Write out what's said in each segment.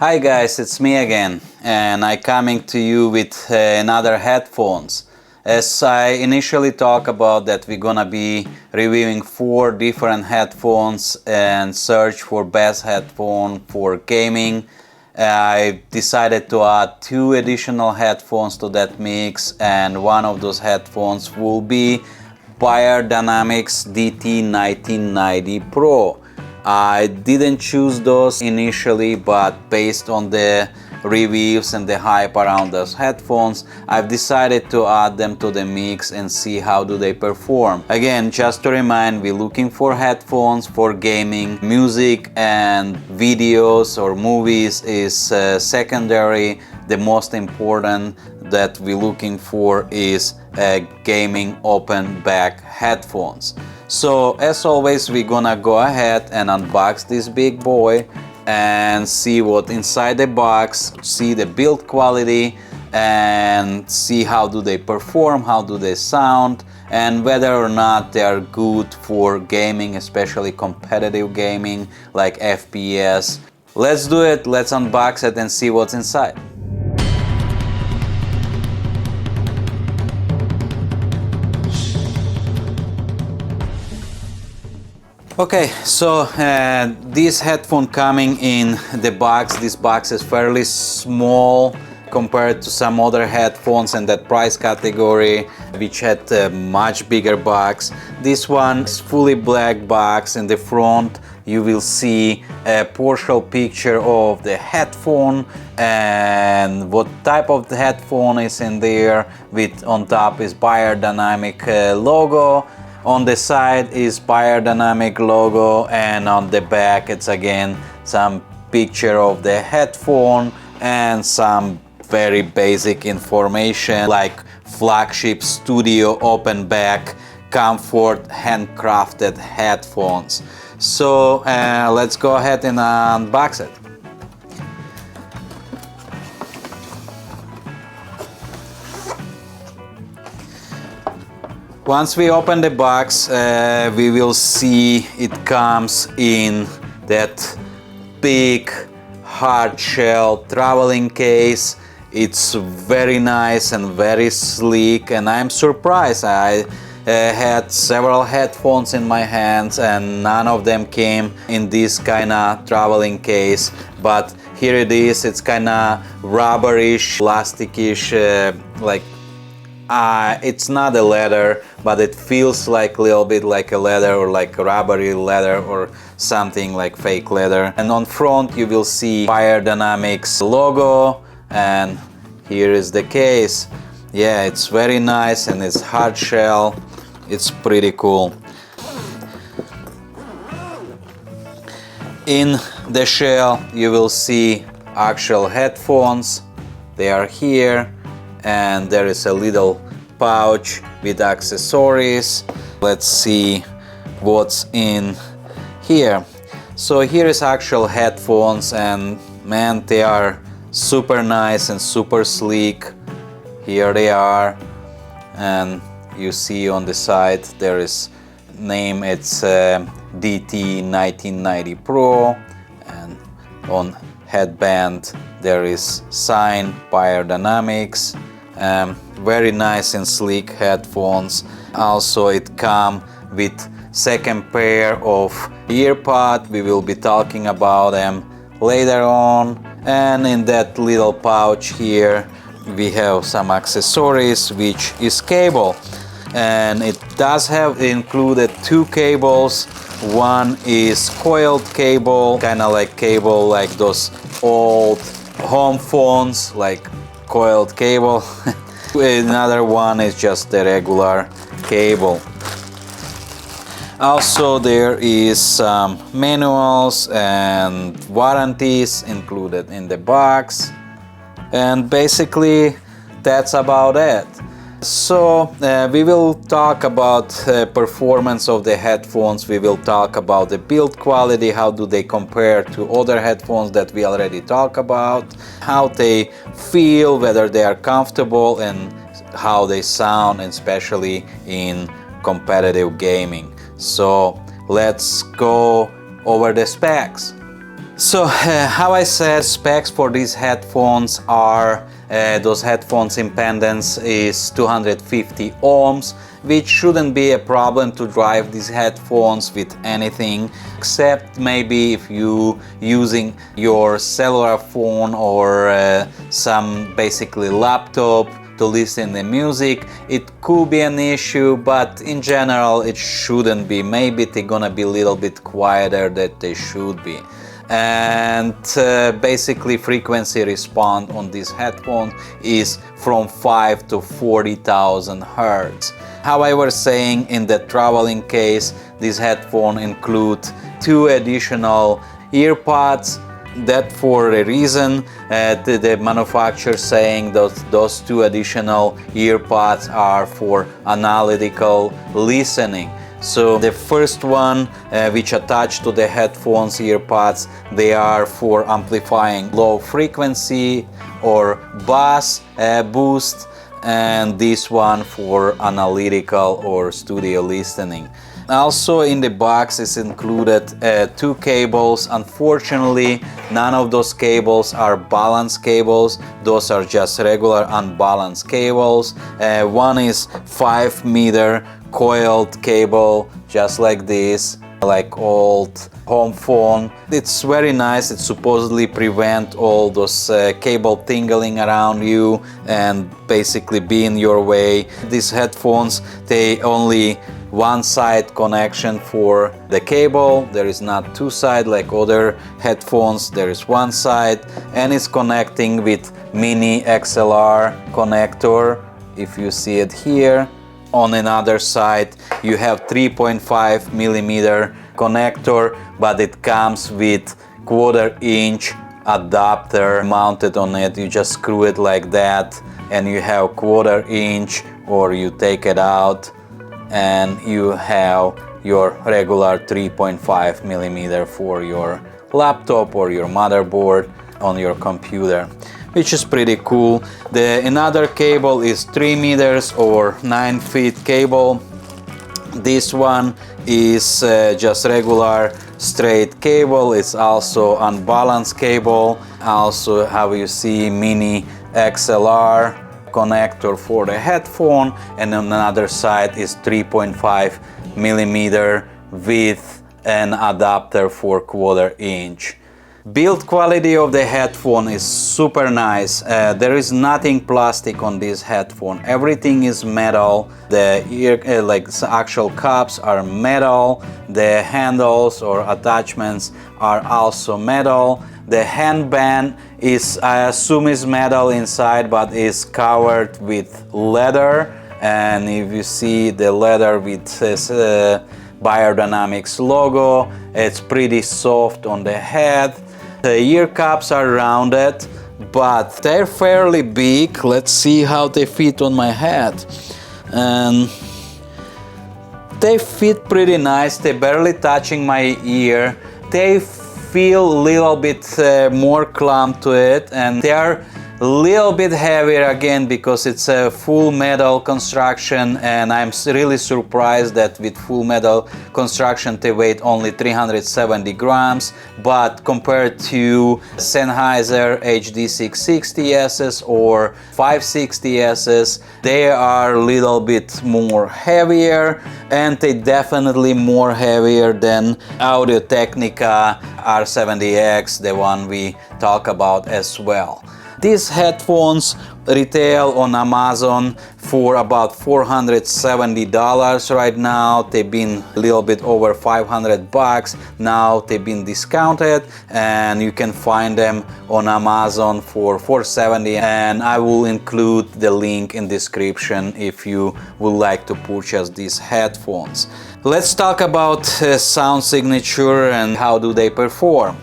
Hi guys, it's me again, and I'm coming to you with another headphones. As I initially talked about that we're gonna be reviewing 4 different headphones and search for best headphone for gaming. I decided to add 2 additional headphones to that mix, and one of those headphones will be Beyerdynamic DT 1990 Pro. I didn't choose those initially, but based on the reviews and the hype around those headphones, I've decided to add them to the mix and see how do they perform. Again, just to remind, we're looking for headphones for gaming. Music and videos or movies is secondary. The most important that we're looking for is gaming open back headphones. So as always, we're gonna go ahead and unbox this big boy and see what inside the box, see the build quality, and see how do they perform, how do they sound, and whether or not they are good for gaming, especially competitive gaming like FPS. Let's do it, let's unbox it and see what's inside. Okay, so this headphone coming in the box, this box is fairly small compared to some other headphones in that price category, which had a much bigger box. This one is fully black box. In the front you will see a partial picture of the headphone and what type of the headphone is in there, with on top is Beyerdynamic logo. On the side is Beyerdynamic logo, and on the back it's again some picture of the headphone and some very basic information like flagship studio open back comfort handcrafted headphones. So let's go ahead and unbox it. Once we open the box, we will see it comes in that big hard shell traveling case. It's very nice and very sleek, and I'm surprised. I had several headphones in my hands and none of them came in this kind of traveling case, but here it is. It's kind of rubberish, plasticish, like it's not a leather, but it feels like a little bit like a leather, or like a rubbery leather, or something like fake leather. And on front you will see Beyerdynamics logo, and here is the case. Yeah, it's very nice and it's hard shell. It's pretty cool. In the shell you will see actual headphones. They are here, and there is a little pouch with accessories. Let's see what's in here. So here is actual headphones, and man, they are super nice and super sleek. Here they are, and you see on the side there is name, it's DT 1990 Pro, and on headband there is sign Beyerdynamics. Very nice and sleek headphones. Also it come with second pair of earpods. We will be talking about them later on. And in that little pouch here we have some accessories, which is cable, and it does have included 2 cables. One is coiled cable, kind of like cable like those old home phones, like coiled cable. Another one is just the regular cable. Also there is some manuals and warranties included in the box, and basically that's about it. So we will talk about performance of the headphones. We will talk about the build quality, how do they compare to other headphones that we already talked about, how they feel, whether they are comfortable, and how they sound, especially in competitive gaming. So let's go over the specs. So how I said, specs for these headphones are those headphones impedance is 250 ohms, which shouldn't be a problem to drive these headphones with anything, except maybe if you using your cellular phone or some basically laptop to listen to music. It could be an issue, but in general it shouldn't be. Maybe they're gonna be a little bit quieter than they should be. And basically frequency response on these headphones is from 5 to 40,000 Hertz. However, saying in the traveling case, this headphone include 2 additional earpods. That for a reason, the manufacturer saying those 2 additional earpods are for analytical listening. So the first one, which attached to the headphones earpods, they are for amplifying low frequency or bass boost, and this one for analytical or studio listening. Also in the box is included 2 cables. Unfortunately, none of those cables are balanced cables. Those are just regular unbalanced cables. One is 5-meter coiled cable, just like this, like old home phone. It's very nice. It supposedly prevent all those cable tingling around you and basically be in your way. These headphones, they only one side connection for the cable. There is not 2 sides like other headphones. There is 1 side, and it's connecting with mini XLR connector. If you see it here, on another side you have 3.5 millimeter connector, but it comes with 1/4 inch adapter mounted on it. You just screw it like that and you have 1/4 inch, or you take it out and you have your regular 3.5 millimeter for your laptop or your motherboard on your computer, which is pretty cool. Another cable is 3 meters or 9 feet cable. This one is just regular straight cable. It's also unbalanced cable. Also, how you see, mini XLR connector for the headphone, and on another side is 3.5 millimeter with an adapter for 1/4 inch. Build quality of the headphone is super nice. There is nothing plastic on this headphone. Everything is metal. The ear, like actual cups are metal. The handles or attachments are also metal. The handband is, I assume, is metal inside, but is covered with leather. And if you see the leather with this Beyerdynamics logo, it's pretty soft on the head. The ear cups are rounded, but they're fairly big. Let's see how they fit on my head. And they fit pretty nice. They're barely touching my ear. They feel a little bit more clump to it, and they are a little bit heavier again because it's a full metal construction, and I'm really surprised that with full metal construction they weigh only 370 grams, but compared to Sennheiser HD660s or 560s, they are a little bit more heavier, and they definitely more heavier than Audio-Technica R70X, the one we talk about as well. These headphones retail on Amazon for about $470 right now. They've been a little bit over 500 bucks. Now they've been discounted, and you can find them on Amazon for $470, and I will include the link in description if you would like to purchase these headphones. Let's talk about sound signature and how do they perform.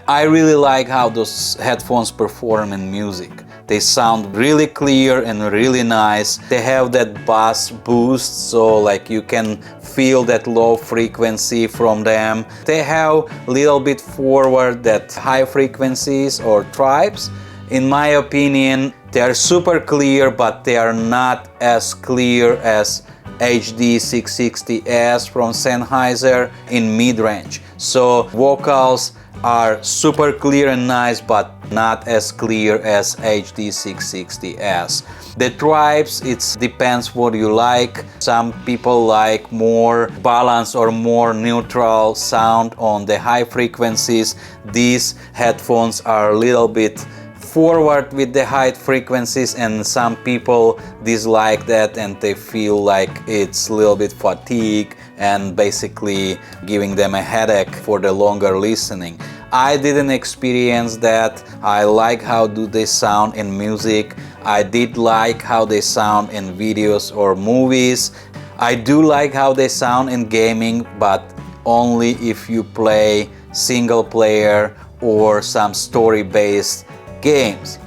I really like how those headphones perform in music. They sound really clear and really nice. They have that bass boost, so like you can feel that low frequency from them. They have a little bit forward that high frequencies or tribes. In my opinion, they are super clear, but they are not as clear as HD660s from Sennheiser in mid-range. So vocals are super clear and nice, but not as clear as HD 660S. The tribes, it depends what you like. Some people like more balanced or more neutral sound on the high frequencies. These headphones are a little bit forward with the high frequencies, and some people dislike that and they feel like it's a little bit fatigue and basically giving them a headache for the longer listening. I didn't experience that. I like how do they sound in music. I did like how they sound in videos or movies. I do like how they sound in gaming, but only if you play single player or some story-based games.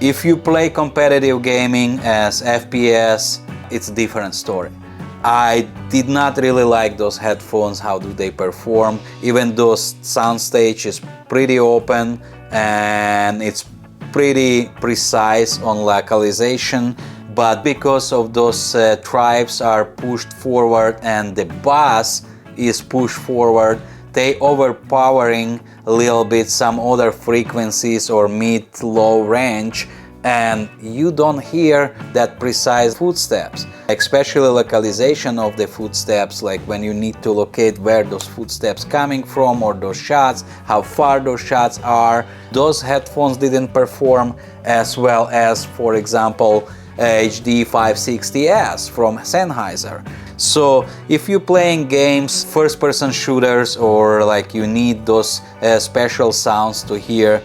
If you play competitive gaming as FPS, it's a different story. I did not really like those headphones, how do they perform, even though soundstage is pretty open and it's pretty precise on localization, but because of those tribes are pushed forward and the bass is pushed forward, they overpowering a little bit some other frequencies or mid-low range, and you don't hear that precise footsteps, especially localization of the footsteps, like when you need to locate where those footsteps coming from or those shots, how far those shots are. Those headphones didn't perform as well as, for example, HD 560S from Sennheiser. So if you're playing games, first-person shooters, or like you need those special sounds to hear,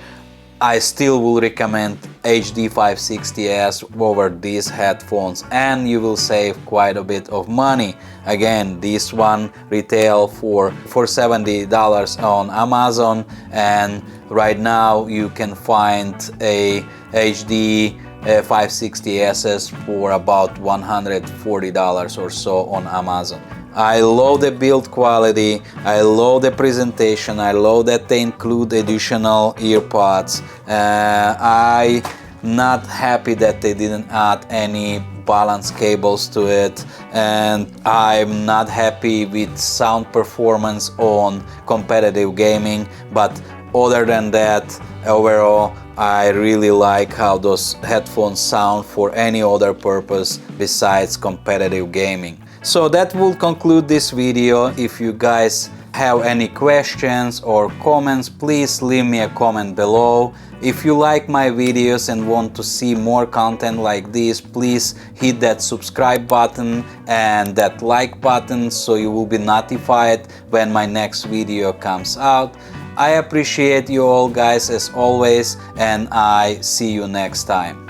I still will recommend HD 560S over these headphones, and you will save quite a bit of money. Again, this one retail for $70 on Amazon, and right now you can find a HD 560S for about $140 or so on Amazon. I love the build quality, I love the presentation, I love that they include additional earpods. I'm not happy that they didn't add any balance cables to it, and I'm not happy with sound performance on competitive gaming, but other than that, overall I really like how those headphones sound for any other purpose besides competitive gaming. So that will conclude this video. If you guys have any questions or comments, please leave me a comment below. If you like my videos and want to see more content like this, please hit that subscribe button and that like button so you will be notified when my next video comes out. I appreciate you all guys as always, and I see you next time.